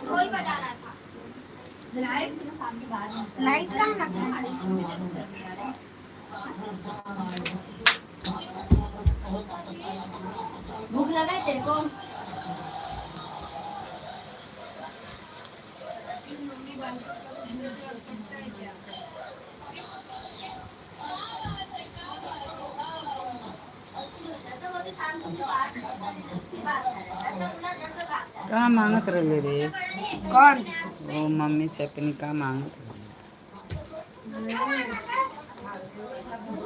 ढोल बजाना था। लाइट कहाँ रखा है? भूख लगा है तेरे को? कहाँ मांगत रहे रे? कौन? वो मम्मी से अपनी कहाँ मांगत रहे?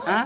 हाँ?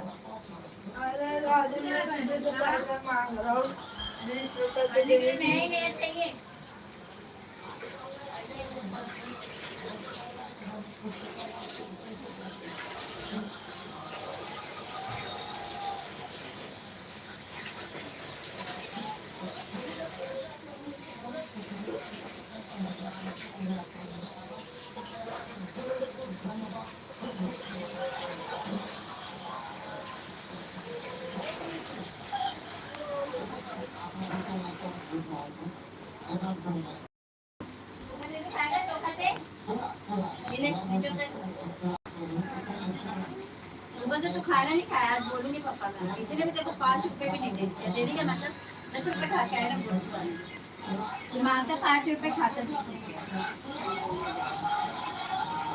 सुबह से तू खाना नहीं खाया, आज बोलूंगी पापा का, इसीलिए भी तेरे को 5 रुपए भी नहीं देती है। देने का मतलब 10 रुपए खा के आए ना, मांगता 5 रुपए खाता,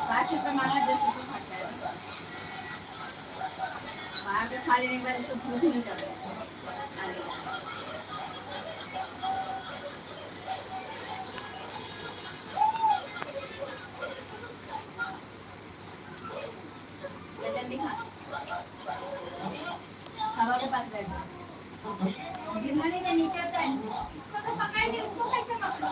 5 रुपए मांगा, 10 रुपए खा के आए। बाहर का खा लेने के बाद तो भूख नहीं लग रहा। जल्दी खा, हवा के पास बैठ। गिरना नहीं तो नीचे होता है, इसको तो पकड़ के, उसको कैसे पकड़ो?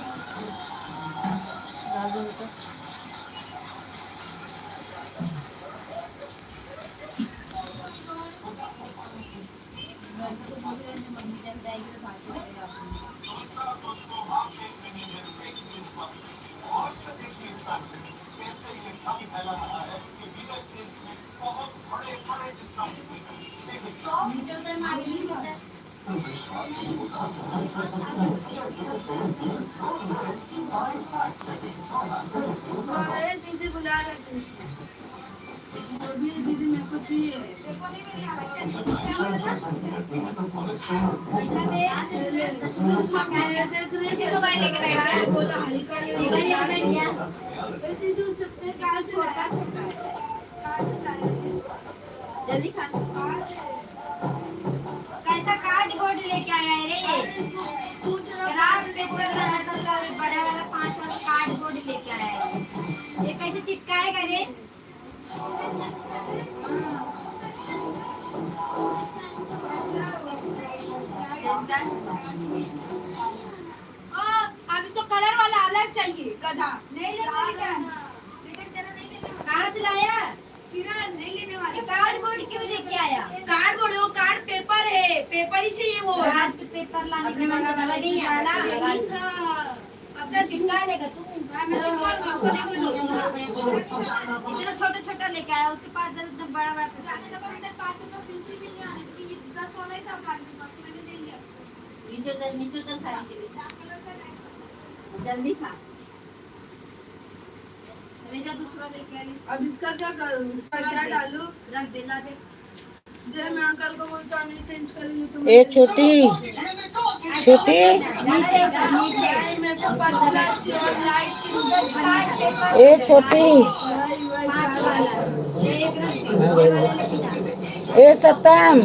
दीदी बुला रहे थे, दीदी मेरे को चाहिए। जल्दी खा, कैसा कार्ड बोर्ड लेके आया है रे? बड़ा वाला 5 वाला कार्ड बोर्ड लेके आया है, ये कैसे चिपकाएगा रे? अब इसको कलर वाला अलग चाहिए, गधा नहीं लेगा। कहाँ से लाया? किरण नहीं लेने वाली। कार्डबोर्ड क्यों लेके आया? कार्डबोर्ड, वो कार्ड पेपर है, पेपर ही चाहिए वो। कार्ड पेपर लाने के बाद दवा नहीं आला, अपना चिपका लेगा तू। मैं चिपकाऊंगा, आपको देख लो। इतना छोटा छोटा लेके आया, उसके पास एकदम बड़ा बड़ा पेपर। मेरे पास तो पेंसिल भी नहीं आ रही, 10 वाला ही था कार्ड पेपर, मैंने ले लिया। नीचे उधर खा, जल्दी खा। दूसरा लेके आई। अब इसका क्या करूँ? इसका क्या डालूं? रख दे, ला दे। मैं अंकल को बोलता हूँ, नहीं चेंज करूँगी तुम। ए छोटी छोटी, ए छोटी, ए सतम,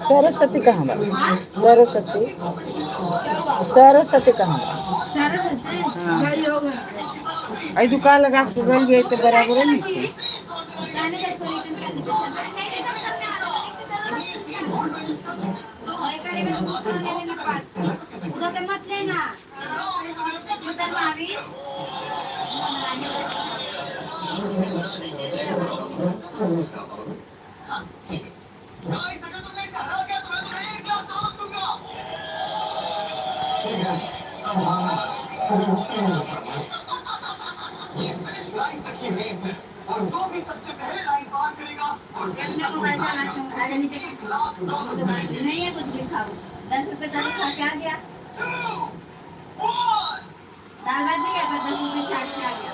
सरस्वती कहाँ बा? सरस्वती, सरस्वती कहाँ बा? सरस्वती आई दुकान लगा के गई गई तो बराबर नहीं थी। उधर मत लेना, उधर मावी। और जो भी सबसे पहले लाइन पार करेगा नहीं है कुछ भी खाओ। 10 रुपए खा के आ गया। 10 रुपए चाट के आ गया।